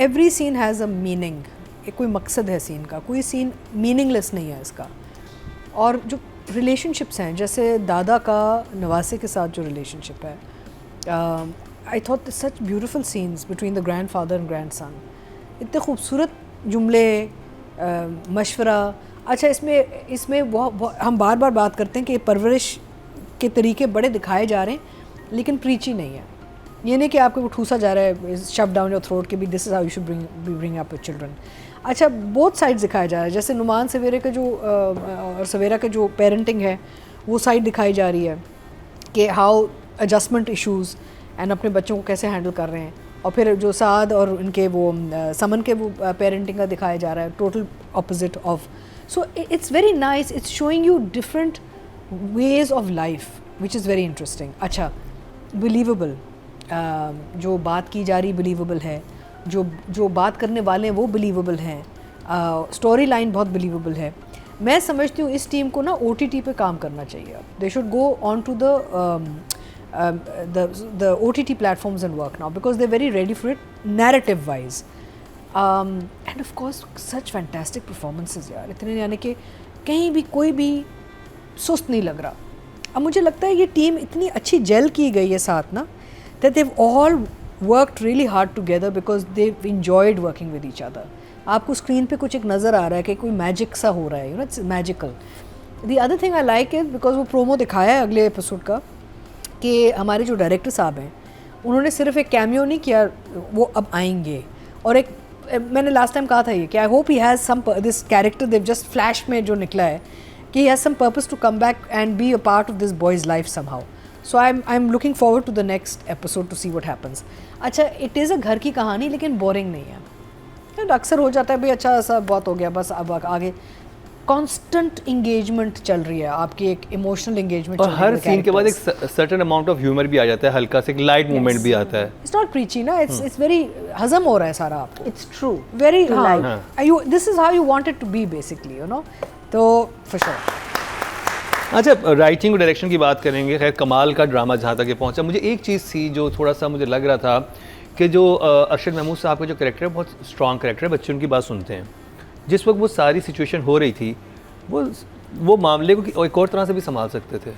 Every scene has a meaning, एक कोई मकसद है सीन का, कोई सीन मीनिंगलेस नहीं है इसका। और जो रिलेशनशिप्स हैं, जैसे दादा का नवासे के साथ जो रिलेशनशिप है, I thought such beautiful scenes between the grand father and grand son, इतने खूबसूरत जुमले, मशवरा। अच्छा, इसमें हम बार बार बात करते हैं कि परवरिश के तरीके बड़े दिखाए जा रहे हैं, लेकिन प्रीची नहीं है। ये नहीं कि आपको वो ठूसा जा रहा है, शव डाउन योर थ्रोट के भी this is how you should bring up your children. अच्छा, बोथ साइड्स दिखाया जा रहा है, जैसे नुमान सवेरे का जो और सवेरा का जो पेरेंटिंग है वो साइड दिखाई जा रही है कि हाउ एडजस्टमेंट इश्यूज़ एंड अपने बच्चों को कैसे हैंडल कर रहे हैं। और फिर जो साद और उनके वो समन के वो पेरेंटिंग का दिखाया जा रहा है, total opposite of. So it's very nice, it's showing you different ways of life which is very interesting. अच्छा, बिलीवेबल, जो बात की जा रही बिलीवेबल है, जो बात करने वाले हैं वो बिलीवेबल हैं, स्टोरी लाइन बहुत बिलीवेबल है। मैं समझती हूँ इस टीम को ना OTT पे काम करना चाहिए। They should go on to the OTT platforms and work now because they're very ready for it narrative wise, and of course such fantastic performances यार, इतने, यानी कि कहीं भी कोई भी सुस्त नहीं लग रहा। अब मुझे लगता है ये टीम इतनी अच्छी जेल की गई है साथ ना, that they've all worked really hard together because they've enjoyed working with each other. आपको स्क्रीन पे कुछ एक नज़र आ रहा है कि कोई मैजिक सा हो रहा है, you know, it's magical. The other thing I like is because वो प्रोमो दिखाया है अगले एपिसोड का कि हमारे जो डायरेक्टर साहब हैं उन्होंने सिर्फ एक कैमियो नहीं किया, वो अब आएंगे। और एक मैंने लास्ट टाइम कहा था ये कि I hope he has some this character Dev just flash में जो निकला है कि he has some purpose to come back and be a part of this boys life somehow. So I am looking forward to the next episode to see what happens. अच्छा, it is a घर की कहानी लेकिन boring नहीं है। अक्सर हो जाता है भाई, अच्छा ऐसा बहुत हो गया बस, अब आगे कांस्टेंट इंगेजमेंट चल रही है आपकी, एक इमोशनल एंगेजमेंट, और हर सीन के बाद एक सर्टेन अमाउंट ऑफ ह्यूमर भी आ जाता है, हल्का से एक लाइट मोमेंट भी आता है। इट्स नॉट प्रीची ना, इट्स वेरी हजम हो रहा है सारा आपको। It's true, very you, this is how you want it to be basically, you know, तो फॉर श्योर। अच्छा, राइटिंग और डायरेक्शन की बात करेंगे। खैर, कमाल का ड्रामा जहाँ तक ये पहुँचा। मुझे एक चीज़ थी जो थोड़ा सा मुझे लग रहा था कि जो अरशद महमूद साहब का जो कैरेक्टर है, बहुत स्ट्रॉन्ग कैरेक्टर है, बच्चे उनकी बात सुनते हैं। जिस वक्त वो सारी सिचुएशन हो रही थी, वो मामले को एक और तरह से भी संभाल सकते थे।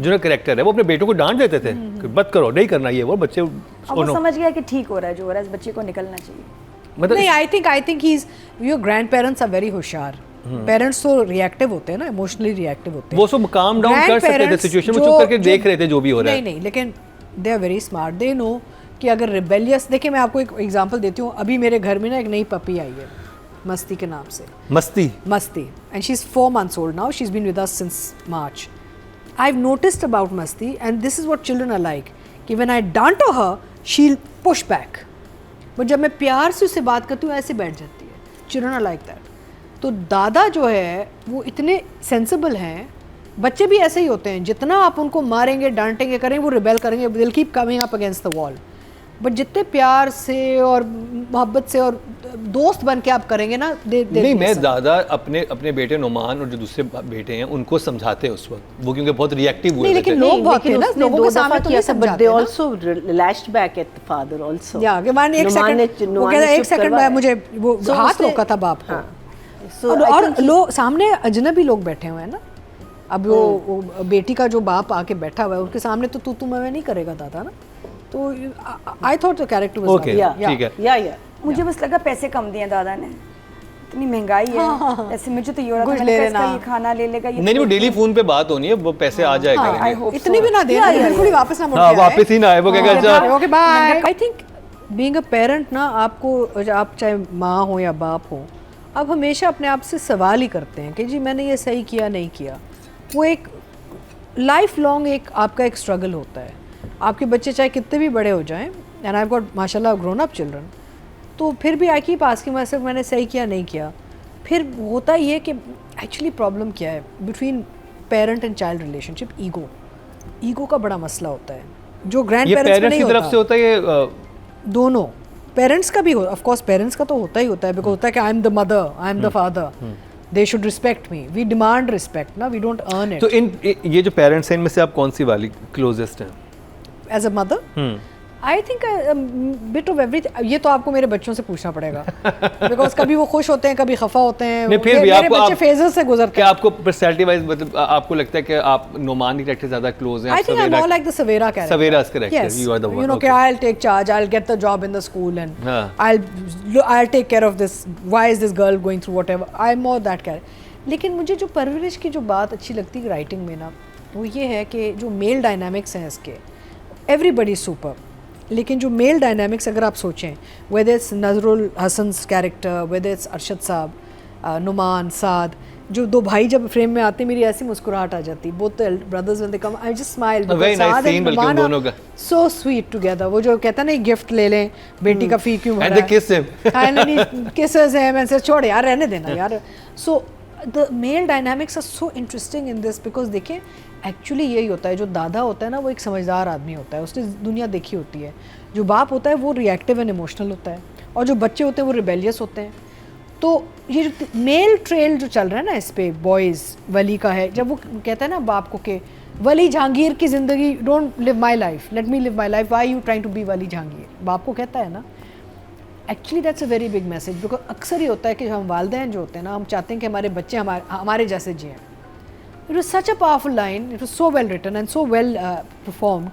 जो ना कैरेक्टर है, वो अपने बेटों को डांट देते थे कि मत करो, नहीं करना ये, वो बच्चे वो समझ गया कि ठीक हो रहा है जो हो रहा है, इस बच्चे को निकलना चाहिए। मतलब नहीं, I think he is, your grandparents are very होशियार। पेरेंट्स तो रिएक्टिव होते हैं ना, इमोशनली रिएक्टिव होते हैं, वो सब काम डाउन कर सकते थे सिचुएशन, वो चुप करके देख रहे थे जो भी हो रहा है। नहीं, लेकिन they are very smart, they know कि अगर रिबेलियस, देखिए मैं आपको एक एग्जांपल देती हूँ। अभी मेरे घर में ना एक नई पपी आई है, मस्ती के नाम से। मस्ती and she is 4 months old now. She's been with us since March. I've noticed about Masti, and this is what children are like, कि when I डांटो her, she'll push back. but जब मैं प्यार से उससे बात करती हूँ ऐसे बैठ जाती है। Children are like that. तो दादा जो है वो इतने सेंसिबल हैं, बच्चे भी ऐसे ही होते हैं, जितना आप उनको मारेंगे, डांटेंगे, करेंगे, वो रिबेल करेंगे, they'll keep coming up against the wall. But जितने प्यार से और मोहब्बत से और दोस्त बन के आप करेंगे ना, नहीं, मैं दादा अपने बेटे नुमान और जो दूसरे बेटे हैं उनको समझाते हैं उस वक्त, वो क्योंकि बहुत रिएक्टिव हुए थे। लेकिन लोग बहुत थे ना, लोगों के सामने तो नहीं समझाते ना। They also lashed back at the father also. या कि मान एक सेकंड, वो कहता 1 सेकंड में मुझे वो हाथ रोका था बाप को। और लोग सामने अजनबी लोग बैठे हुए हैं ना। अब वो बेटी का जो बाप आके बैठा हुआ है, उनके सामने तो तू मैं नहीं करेगा दादा ना। तो I thought the character was okay, ठीक है। या मुझे बस लगा पैसे कम दिए दादा ने, इतनी महंगाई है, ऐसे मुझे तो ये हो रहा था इसका ये खाना ले लेगा, नहीं वो डेली फोन पे बात होनी है, वो पैसे आ जाए करेंगे। इतनी भी ना दे, बिल्कुल ही वापस ना मुड़ के वापस ही ना आए, वो कहेगा अच्छा okay bye. I think being a parent ना, आपको, आप चाहे माँ हो या बाप हो, आप हमेशा अपने आप से सवाल ही करते हैं कि जी मैंने ये सही किया नहीं किया। वो एक लाइफ लॉन्ग एक आपका एक स्ट्रगल होता है। आपके बच्चे चाहे कितने भी बड़े हो जाएं, एंड आई हैव गॉट माशाल्लाह ग्रोन अप चिल्ड्रन, तो फिर भी I keep asking my self मैंने सही किया नहीं किया। फिर होता ये कि एक्चुअली प्रॉब्लम क्या है between parent and child relationship, ego का बड़ा मसला होता है जो ग्रैंड पेरेंट्स में नहीं होता। तरफ से होता है दोनों पेरेंट्स का भी हो, ऑफ कोर्स पेरेंट्स का तो होता ही होता है, बिकॉज होता है कि I am the mother, I am the father, they should respect me, we demand respect ना, we don't earn it. तो ये जो पेरेंट्स हैं इनमें से आप कौन सी वाली क्लोजेस्ट हैं? As a mother, I think bit of everything. ये तो आपको मेरे बच्चों से पूछना पड़ेगा बिकॉज कभी वो खुश होते हैं, कभी खफा होते हैं। नहीं, फिर भी मेरे आपको बच्चे फेजेस से गुजरते क्या हैं। आपको पर्सनैलिटी वाइज मतलब आपको लगता है कि आप नुमान की कैरेक्टर ज्यादा क्लोज हैं? I think I'm more like the Savera character. Savera's character. Yes. You are the one. You know, Okay. I'll take charge. I'll get the job in the school, and हाँ. I'll take care of this. Why is this girl going through whatever? I'm more that character. लेकिन मुझे जो परवरिश की जो बात अच्छी लगती है राइटिंग में ना, वो ये है कि जो मेल डायनामिक्स हैं इसके, एवरीबडी सुपर, लेकिन जो मेल डायनामिक्स अगर आप सोचें, whether it's Nazrul Hassan's character, whether it's Arshad साहब, नुमान, साद, जो दो भाई जब फ्रेम में आते हैं मेरी ऐसी मुस्कुराहट आ जाती है। Both brothers when they come I just smile very nice scene बल्कि उन दोनों का। So sweet together. वो जो कहता है ना गिफ्ट ले लें बेटी का फी क्यों And they kiss him. Finally kisses हैं, मैं से छोड़ यार रहने देना यार। So the male dynamics are so interesting in this because देखिए एक्चुअली यही होता है, जो दादा होता है ना वो एक समझदार आदमी होता है, उसने दुनिया देखी होती है। जो बाप होता है वो रिएक्टिव एंड इमोशनल होता है, और जो बच्चे होते हैं वो रिबेलियस होते हैं। तो ये जो मेल ट्रेल जो चल रहा है ना इस पे, बॉयज़ वली का है, जब वो कहता है ना बाप को कि वली जहांगीर की ज़िंदगी, don't live my life, let me live my life, why you trying to be Wali Jahangir, बाप को कहता है ना। Actually that's a very big message, because अक्सर ये होता है कि हम वालिदैन जो होते हैं ना, हम चाहते हैं कि हमारे बच्चे हमारे जैसे जिएँ। It was such a powerful line, it was so well written and so well performed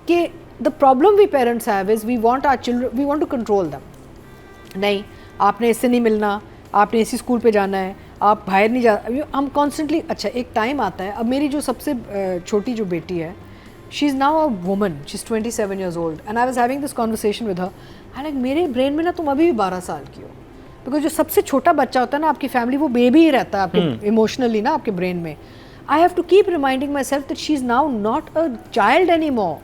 कि the problem we parents have is we want our children, we want to control them. नहीं, आपने इससे नहीं मिलना, आपने इसी स्कूल पे जाना है, आप बाहर नहीं जा। हम कॉन्स्टेंटली, अच्छा एक टाइम आता है, अब मेरी जो सबसे छोटी जो बेटी है, she is now a woman, she is 27 years old, and I was having this conversation with her, and like मेरे ब्रेन में ना तुम अभी भी 12 साल की हो, बिकॉज जो सबसे छोटा बच्चा होता है ना आपकी फैमिली, वो बेबी ही रहता है आपके इमोशनली ना आपके ब्रेन में। I have to keep reminding myself that she is now not a child anymore,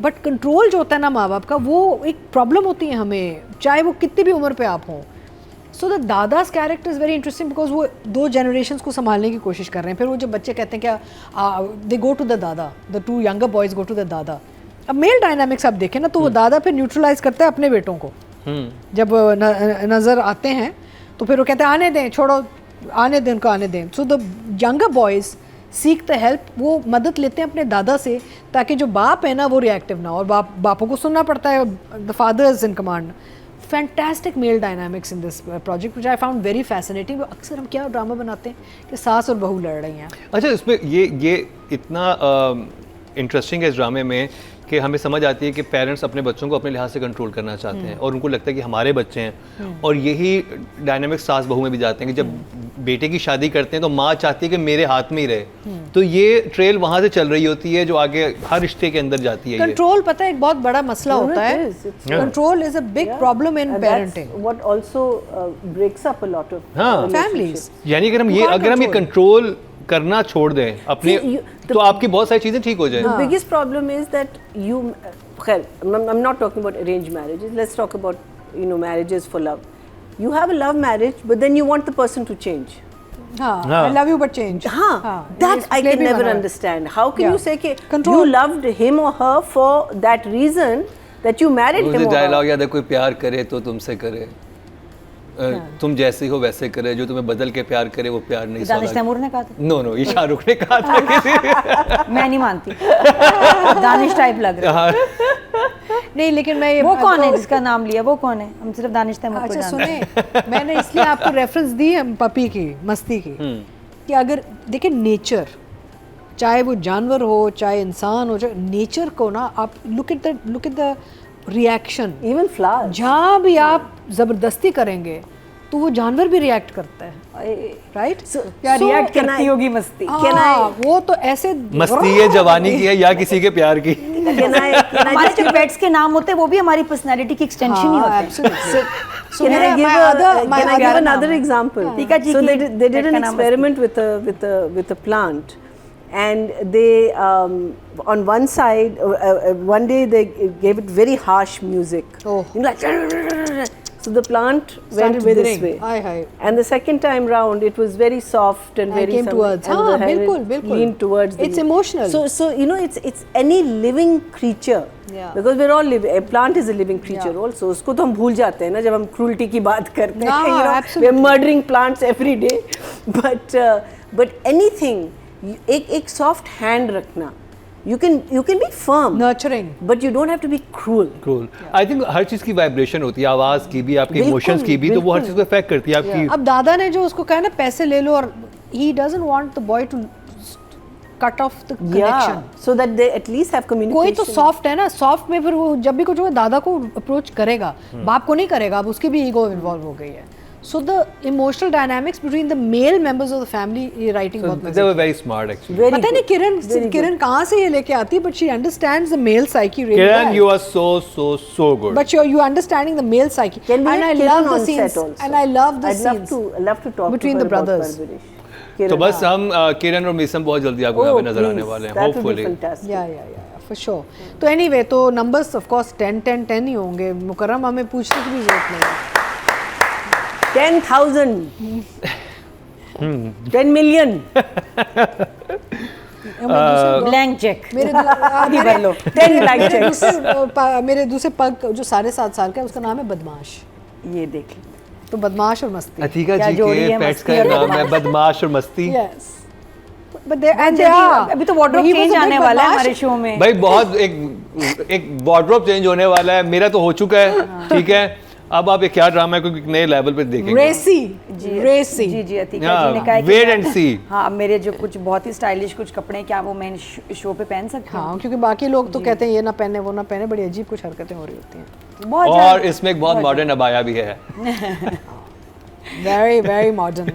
but control जो होता है ना माँ बाप का, वो एक प्रॉब्लम होती है हमें, चाहे वो कितनी भी उम्र पे आप हों। सो द दादा's character is very interesting because वो दो जनरेशन्स को संभालने की कोशिश कर रहे हैं। फिर वो जब बच्चे कहते हैं क्या, they go to the dada, the two younger boys go to the dada. अब मेल डायनामिक्स आप देखें ना, तो वो दादा फिर न्यूट्रलाइज करता है अपने बेटों को। जब नज़र आते हैं तो फिर वो कहते हैं आने दें, छोड़ो, आने दें उनको, आने दें। So the younger boys seek the help, वो मदद लेते हैं अपने दादा से, ताकि जो बाप है ना वो रिएक्टिव ना हो, और बापों को सुनना पड़ता है, the father is in command. Fantastic male dynamics in this project which I found very fascinating. अक्सर हम क्या ड्रामा बनाते हैं कि सास और बहू लड़ रही हैं। अच्छा, इसमें ये इतना इंटरेस्टिंग है इस ड्रामे में कि हमें समझ आती है कि पेरेंट्स अपने बच्चों को अपने लिहाज से कंट्रोल करना चाहते हैं, और उनको लगता है कि हमारे बच्चे हैं, और यही डायनामिक्स सास बहू में भी जाते हैं कि जब बेटे की शादी करते हैं तो माँ चाहती है कि मेरे हाथ में ही रहे। तो ये ट्रेल वहाँ से चल रही होती है जो आगे हर रिश्ते के अंदर जाती है। कंट्रोल पता है एक बहुत बड़ा मसला होता है, control is a big problem in parenting, what also breaks up a lot of families. यानी अगर हम ये कंट्रोल करना छोड़ दें अपने, तो आपकी बहुत सारी चीजें ठीक हो जाए। The biggest problem is that you, I'm not talking about arranged marriages. Let's talk about marriages for love. You have a love marriage, but then you want the person to change. I love you but change. That I can never understand. How can you say that you loved him or her for that reason that you married him or her? Dialogue याद है, कोई प्यार करे तो तुमसे करे, तुम जैसी हो वैसे करे, जो तुम्हें बदल के प्यार करे वो प्यार नहीं। दानिश तैमूर ने कहा था। नो ये शाहरुख ने कहा था किसी। मैं नहीं मानती, दानिश टाइप लग रहा है। नहीं, लेकिन मैं वो कौन है जिसका नाम लिया, वो कौन है? हम सिर्फ दानिश तैमूर को अच्छा जानते हैं। सुने, मैंने इसलिए आपको रेफरेंस दी है पपी की मस्ती की, कि अगर देखिए नेचर, चाहे वो जानवर हो चाहे इंसान हो, चाहे नेचर को ना आप look at the reaction, Even flowers. जहाँ भी आप ज़बरदस्ती करेंगे तो वो जानवर भी रिएक्ट करता है, राइट? क्या रिएक्ट करती होगी मस्ती? वो तो ऐसे मस्ती है जवानी की है या किसी के प्यार की। हमारे जो पेट्स के नाम होते हैं वो भी हमारी पर्सनालिटी की एक्सटेंशन ही होते हैं। Can I give another example? So they did an experiment with a plant, and they on one side one day they gave it very harsh music. So the plant went this way, and the second time round it was very soft and very came towards. leaned towards. It's emotional. So it's any living creature. Because we're all living. A plant is a living creature also. उसको तो हम भूल जाते हैं ना जब हम cruelty की बात करते हैं. We're murdering plants every day. But anything, एक soft hand रखना. You can be firm, nurturing, but you don't have to be cruel. I think हर चीज़ की वाइब्रेशन होती है, आवाज़ की भी, आपके इमोशंस की भी, तो वो हर चीज़ को इफेक्ट करती है आपकी। अब दादा ने जो उसको कहा ना पैसे ले लो, और he doesn't want the boy to cut off the connection. So that they at least have communication. कोई तो सॉफ्ट है ना, सॉफ्ट में फिर वो जब भी कुछ होगा दादा को अप्रोच करेगा, बाप को नहीं करेगा, अब उसकी भी ईगो इन्वॉल्व हो गई है. So the emotional dynamics between the male members of the family ये writing बहुत they were very smart actually. Very पता नहीं good. किरण कहाँ से ये लेके आती है, but she understands the male psyche really Kiran, well. you are so good. But you understanding the male psyche. Can we and I have Kiran love the on scenes. set also? And I love the I'd scenes. love to talk between to the her about brothers. Parvarish. तो Kiran, बस हम किरण और मीसम बहुत जल्दी आपको यहाँ पे नजर आने वाले हैं, that would be hopefully. fantastic. Yeah, for sure. तो anyway, तो numbers of course 10 ही होंगे. मुकर्रम हमें पूछने की भी जरूरत नहीं है. 10,000. 10 million. ब्लैंक चेक मेरे अभी भर लो 10 blank checks. मेरे दूसरे पग जो 7.5 साल का है, उसका नाम है बदमाश. ये देख लो तो बदमाश और मस्ती. अतीका क्या जी जोड़ी के है, पेट्स मस्ती का और नाम है बदमाश और मस्ती। Yes. But they are. अभी तो wardrobe He was change a big आने वाला है बदमाश. हमारे शो में। भाई बहुत एक वार्डरोब चेंज होने वाला है, मेरा तो हो चुका है, ठीक है। अब आप ये क्या ड्रामा है कोई नए लेवल पे देखेंगे। रेसी जी अतीका जी ने कहा है कि वेट एंड सी। हाँ, अब मेरे जो कुछ बहुत ही स्टाइलिश कुछ कपड़े हैं, क्या वो मैं शो पे पहन सकती हूँ? हाँ, क्योंकि बाकी लोग तो कहते हैं ये ना पहने वो ना पहने, बड़ी अजीब कुछ हरकतें हो रही होती हैं. बहुत और ज़्यादा- इसमें एक बहुत मॉडर्न अबाया भी है। very modern.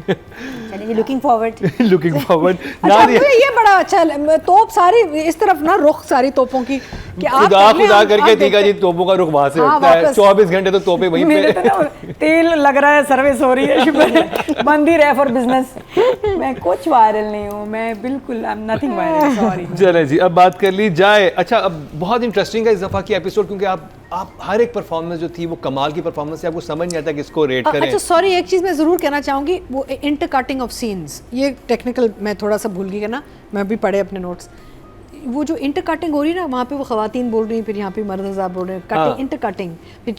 चलिए, लुकिंग फॉरवर्ड। Looking forward. अच्छा, मुझे ये बड़ा अच्छा है, तोप सारी इस तरफ ना, रुख सारी तोपों की कि आप खुदा करके अतीका जी तोपों का रुख वहां से हाँ, होता है, वापस। 24 घंटे तो तोपे वहीं मेरे पे। तो ना तेल लग रहा है, सर्विस हो रही है, शुक्र बंद ही रहे फॉर बिजनेस। मैं कुछ वायरल नहीं हूँ, मैं बिल्कुल I am nothing viral, sorry. चले जी, अब बात कर ली जाए। अच्छा, अब बहुत इंटरेस्टिंग है इस दफा की एपिसोड, क्योंकि आप हर एक परफॉर्मेंस जो थी वो कमाल की परफॉर्मेंस है, आपको समझ नहीं आता कि इसको रेट करें। अच्छा सॉरी, एक चीज़ मैं ज़रूर कहना चाहूँगी, वो इंटरकटिंग ऑफ सीन्स, ये टेक्निकल मैं थोड़ा सा भूल गई ना, मैं भी पढ़े अपने नोट्स। वो जो इंटरकटिंग हो रही है ना, वहाँ पे वो ख़वातीन बोल रही हैं, फिर यहाँ पे मर्द हज़ार बोल रहे हैं, कटिंग इंटरकटिंग, फिर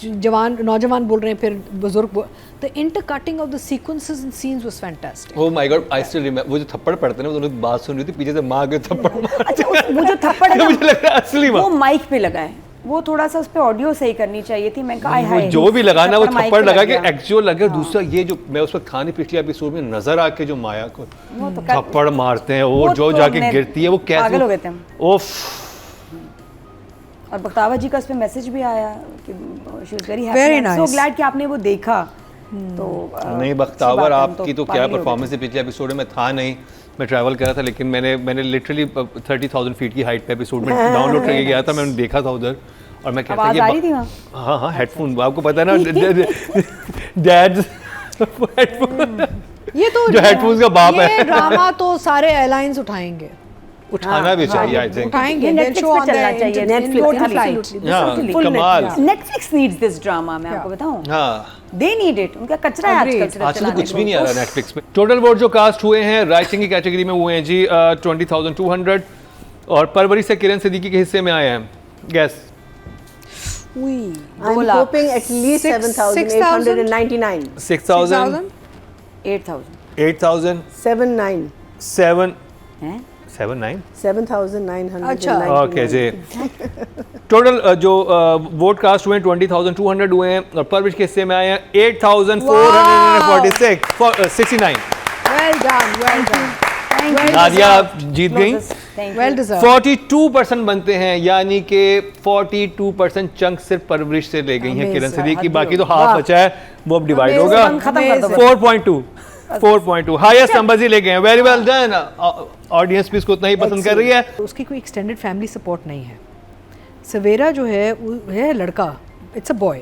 नौजवान बोल रहे हैं, फिर बुजुर्ग। The intercutting of the sequences and scenes was fantastic. Oh my god, I still remember वो जो थप्पड़ पड़ते हैं ना, वो दोनों बात सुन रही थी, पीछे से मार के थप्पड़ अच्छा, वो जो थप्पड़ है ना, मुझे लग रहा है असली वो माइक पे लगा है, वो थोड़ा सा उस पे ऑडियो सही करनी चाहिए थी। मैं कहा वो जो भी लगाना वो माइक थप्पड़ पे लगा लग के गया। एक्चुअल लगे। दूसरा ये जो मैं उस वक्त खाने पिछले एपिसोड में नजर आके जो माया को थप्पड़ मारते हैं और जो तो जाके हमने गिरती है वो कैसे पागल हो गए थे हम। ओफ। और बख्तावर जी का उस पे मैसेज भी आया कि she was very Very happy, so nice. Glad कि आपने वो देखा। तो नहीं बख्तावर, आपकी तो क्या परफॉर्मेंस है, पिछले एपिसोड में था नहीं, मैं ट्रैवल कर रहा था, लेकिन मैंने लिटरली 30,000 फीट की हाइट पे एपिसोड में डाउनलोड करके गया था, मैंने देखा था उधर, और मैं कहता आवाज आ रही थी वहाँ? हाँ हेडफोन, आपको पता है ना डैड हेडफोन, ये तो जो headphones का बाप है। ये ड्रामा तो सारे एयरलाइंस उठाएंगे, उठाना भी चाहिए आई थिंक। उठाएंगे। ये They'll Netflix show पे on चलना the चाहिए, in Netflix, total absolutely, flight. हाँ, full कमाल। Netflix needs this drama, मैं आपको बताऊं, हाँ, they need it, उनका कचरा है Agreed. आजकल आजकल तो कुछ भी नहीं आ रहा नेटफ्लिक्स पे। टोटल वोट जो कास्ट हुए हैं राइटिंग की कैटेगरी में हुए हैं जी 20,200, और परवरिश से किरण सिद्दीकी के हिस्से में आए हैं। Gas Ui. I'm hoping at least 7,899. 6,000, 8,000 8,000, 7,900. 7, हैं? 7, 9। 7,999. अच्छा। ओके जी। टोटल जो वोट कास्ट हुए हैं 20,200 हुए हैं, और परवरिश के हिस्से में आए हैं 8,469। Well done, well done. Nadia आप जीत गई। Thank you. Well deserved. 42% बनते हैं, यानी कि 42% चंक सिर्फ परवरिश से ले गई हैं किरण सिद्दीकी, बाकी तो हाफ बचा है, वो अब डिवाइड Amazing. होगा। खत्म कर दो बस। 4.2 हाईएस्ट नंबर्स ही ले गए हैं। वेरी वेल डन, ऑडियंस भी इसको उतना ही पसंद कर रही है। उसकी कोई एक्सटेंडेड फैमिली सपोर्ट नहीं है। सवेरा जो है वो है लड़का, it's a boy,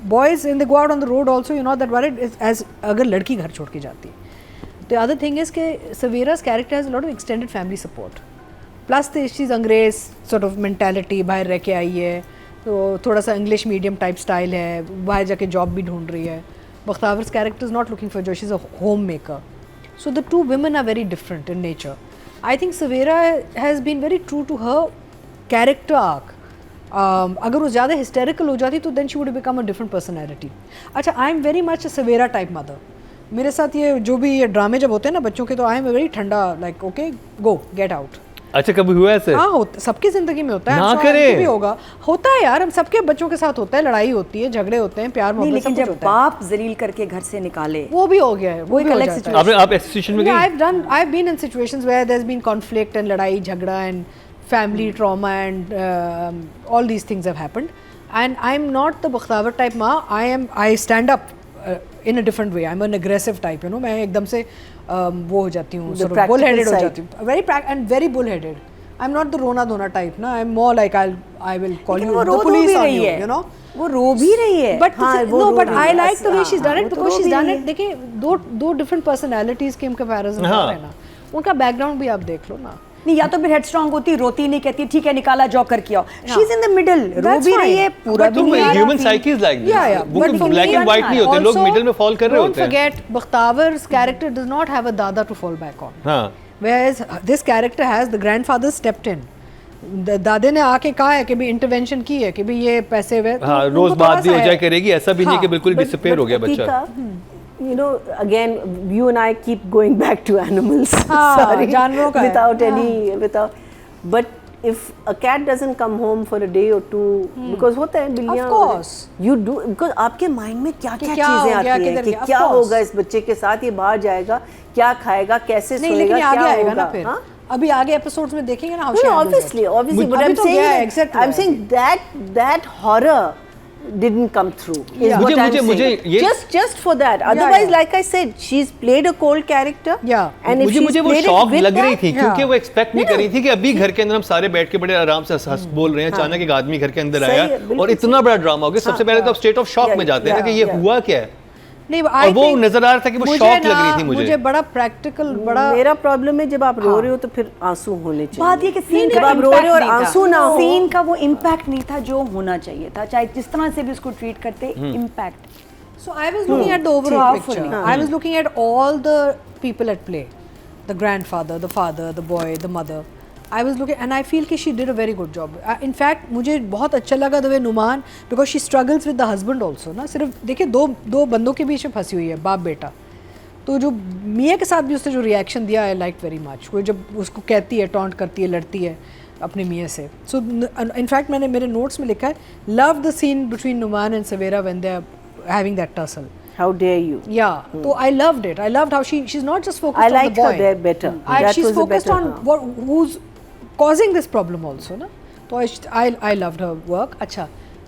boys in the go out on the road also, you know that what age अगर लड़की घर छोड़ के जाती है। द अदर थिंग इज कि सवेरा's character has a lot of extended family support, plus शीज अंग्रेज सॉर्ट ऑफ मेंटालिटी, बाहर रह के आई है, तो थोड़ा सा इंग्लिश मीडियम टाइप स्टाइल है, बाहर जाके जॉब भी ढूंढ रही है। बख्तावर's character is not looking for job, she's a homemaker. So the two women are very different in nature. I think Savera has been very true to her character arc. अगर वो ज़्यादा हिस्टेरिकल हो जाती तो then she would have become a different personality. अच्छा, I am very much a Savera type mother. मेरे साथ ये जो भी ये ड्रामे जब होते हैं ना बच्चों के, तो आई एम वेरी ठंडा, like okay go get out. अच्छा, कभी हुआ ऐसे? हाँ, सबकी जिंदगी में होता है, ना I'm sure करे। आपकी भी होगा, होता है यार, हम सबके बच्चों के साथ होता है, लड़ाई होती है, झगड़े होते हैं, प्यार नहीं, मोहब्बत लेकिन सब कुछ जब होता है। बाप जलील करके घर से निकाले, वो भी हो गया है, वो एक भी हो अलग जाता है। situation। आप ऐसी सिचुएशन में गई? I've been in situations where there's been conflict and ladai, jhagda and family trauma and all these things have happened. And I'm not the Bakhtavar type ma. I stand up in a different way. I'm an aggressive type, you know. मैं एकदम से वो हो जाती हूँ, sort of bull-headed हो जाती हूँ. Very bull-headed. I'm not the Rona Dona type, na. I'm more like I will call you the police on you, you know. वो रो भी रही है, But हाँ, this is- वो no, रो but रही I है, like the way she's done it वो तो because रो she's भी done रही it. देखिए, दो different personalities के comparison हाँ. है ना. उनका background भी आप देख लो ना. नहीं, या तो फिर हेड स्ट्रांग होती, रोती नहीं, कहती ठीक है निकाला जाओ करके आओ। She is in the middle, रो That's भी रही fine. है, पूरा But भी नहीं आ रहा human feel। Psyche is like this. Yeah. वो But for black me, and white नहीं होते, लोग मिडिल में फॉल कर रहे होते हैं। Don't forget, Bakhtawar's character does not have a dada to fall back on. हाँ, Whereas this character has the grandfather stepped in. दादे ने आके कहा है कि भी इंटरवेंशन की है कि भी ये पैसे वे हाँ, रोज बात भी हो जाए करेगी, ऐसा भी नहीं कि बिल्कुल डिसअपीयर हो गया बच्चा। You know, again, you and I keep going back to animals. हाँ, Sorry, जानवरों का है। without. But if a cat doesn't come home for a day or two, because होता है बिल्लियाँ। Of course. You do, because आपके mind में क्या क्या क्या हो चीजें गया, आती हैं किधर कि गया, of क्या course. होगा इस बच्चे के साथ, ये बाहर जाएगा, क्या खाएगा, कैसे नहीं, सोएगा, लेकिन ये आगे क्या आएगा ना होगा, फिर। हाँ? अभी आगे एपिसोड्स में देखेंगे ना how No, she no, handles obviously, it. but अभी I'm तो saying गया है, that, exact I'm हुआ है। saying that horror didn't come through. Is Yeah. what I'm मुझे saying. ये- just for that. Otherwise, yeah. like I said, she's played a cold character. Yeah. And if मुझे she's वो played it shock with लग रही that- थी क्योंकि Yeah. वो expect नहीं कर रही थी कि अभी घर के अंदर हम सारे बैठ के बड़े आराम से हंस बोल रहे हैं, अचानक एक आदमी घर के अंदर सही आया है, बिल्कुल और इतना बड़ा ड्रामा हो गया। सबसे पहले तो आप स्टेट ऑफ शॉक Yeah, में जाते हैं ना कि yeah, ये yeah. हुआ क्या है, नहीं, और वो नजर आ रहा था कि वो मुझे शॉक लग ना- रही थी मुझे। बड़ा प्रैक्टिकल, बड़ा मेरा प्रॉब्लम है जब आप रो रहे हो तो फिर आंसू होने चाहिए। बात ये कि सीन जब का आप रो रहे हो और impact नहीं था। आंसू ना हो, सीन का वो इम्पैक्ट नहीं था जो होना चाहिए था, चाहे जिस तरह से भी उसको ट्रीट करते, impact. So I was looking at the overall Powerful. picture. I was looking at all the people at play, the grandfather, the father, the boy, the mother. I was looking and I feel कि she did a very good job. In fact, मुझे बहुत अच्छा लगा the way Numan, because she struggles with the husband also ना। सिर्फ देखिए दो बंदों के बीच में फंसी हुई है, बाप बेटा। तो जो मियाँ के साथ भी उसने जो रिएक्शन दिया आई लाइक वेरी मच। वो जब उसको कहती है, टॉन्ट करती है, लड़ती है अपने मियाँ से। सो इनफैक्ट मैंने मेरे नोट्स में लिखा है, love the scene between Numan and Savera when they are having that tussle. how dare you? Yeah, so I loved it. I loved how she's not just focused I on the liked boy. her there better. That She's was a focused better, on हाँ. who's causing this problem also, ना। तो I loved her work. अच्छा,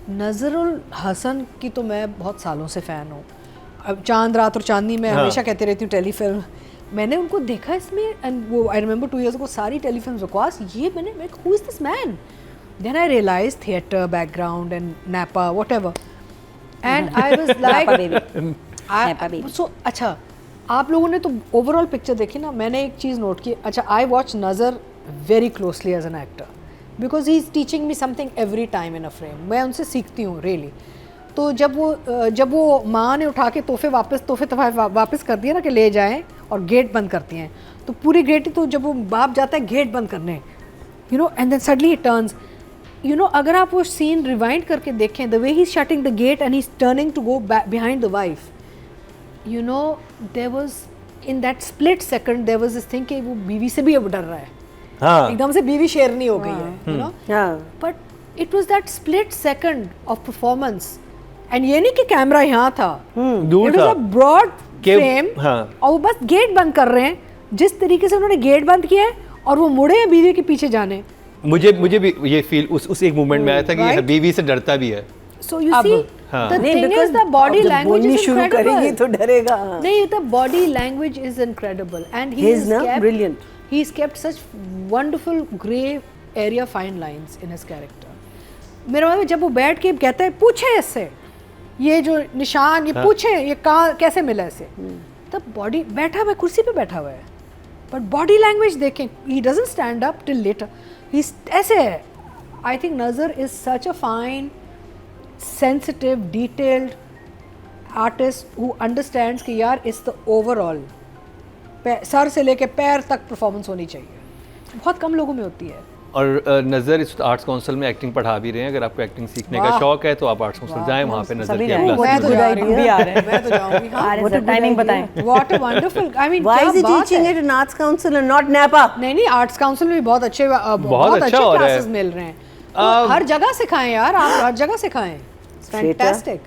नज़रुल हसन की तो मैं बहुत सालों से फ़ैन हूँ। अब चांद रात और चांदनी मैं हमेशा कहती रहती हूँ टेलीफिल्म। मैंने उनको देखा इसमें एंड वो आई रिमेंबर 2 years ago सारी टेलीफिल्म बकवास, ये मैंने who is this man, then I realise theatre background and NAPA whatever and I was like so. अच्छा, आप लोगों ने तो ओवरऑल पिक्चर देखी ना। मैंने एक चीज़ नोट की, अच्छा I watch Nazar very closely as an actor because he is teaching me something every time in a frame. मैं उनसे सीखती हूँ रियली। तो जब वो माँ ने उठा के तोहफे वापस कर दिए ना कि ले जाएं और गेट बंद करती हैं, तो पूरी गेट, तो जब वो बाप जाता है गेट बंद करने, you know, and then suddenly it turns, you know, अगर आप वो सीन रिवाइंड करके देखें, the way he is shutting the gate and he is turning to go behind the wife, you know, there was in that split second there was this thing कि वो बीवी से भी अब डर रहा है। हाँ, एकदम से बीवी शेरनी हो गई है, यू नो। हाँ. But it was that split second of performance, and ये नहीं कि कैमरा यहाँ था, दूर इट वाज था अ ब्रॉड के- फ्रेम, हाँ। और वो बस गेट बंद कर रहे हैं। जिस तरीके से उन्होंने गेट बंद किया है और वो मुड़े हैं बीवी के पीछे जाने। मुझे भी ये फील उस एक मोमेंट में आया था कि ये Right? बीवी से डरता भी है। So you अब, see, हाँ। the नहीं, thing because is the body अब जब language बोलनी is शुरू करेगी incredible. तो डरेगा, हाँ. नहीं, the body language is incredible, and He is now brilliant. He's kept such wonderful grey area fine lines in his character. मेरा मतलब जब वो बैठ के कहता है पूछे इससे, ये जो निशान, ये पूछे ये कहाँ कैसे मिला इसे, तब बॉडी बैठा हुआ है, कुर्सी पे बैठा हुआ है, बट बॉडी लैंग्वेज देखें, he doesn't stand up till later, he ऐसे है। I think Nazar is such a fine sensitive detailed artist who understands कि यार इट्स द ओवरऑल सर से लेके पैर तक परफॉर्मेंस होनी चाहिए। बहुत कम लोगों में होती है। और नज़र इस आर्ट्स काउंसिल में एक्टिंग पढ़ा भी रहे हैं। अगर आपको एक्टिंग सीखने का शौक है तो आप आर्ट्स काउंसिल जाएं, वहाँ पे नज़र सभी की जाएं। क्लास मैं तो good जा idea। रही हूँ, भी आ रहे हैं। मैं तो जाऊंगी। आ हाँ, रहे हैं, टाइमिंग बताएं। What a wonderful, I mean Why is he teaching it in Arts Council and not NAPA? नहीं, आर्ट्स काउंसिल में भी बहुत अच्छे अच्छा अच्छे हो रहा है। क्लासेस मिल रहे हैं। तो हर जगह सिखाएं यार, आप हर जगह सिखाएं। Theatre? फैंटास्टिक।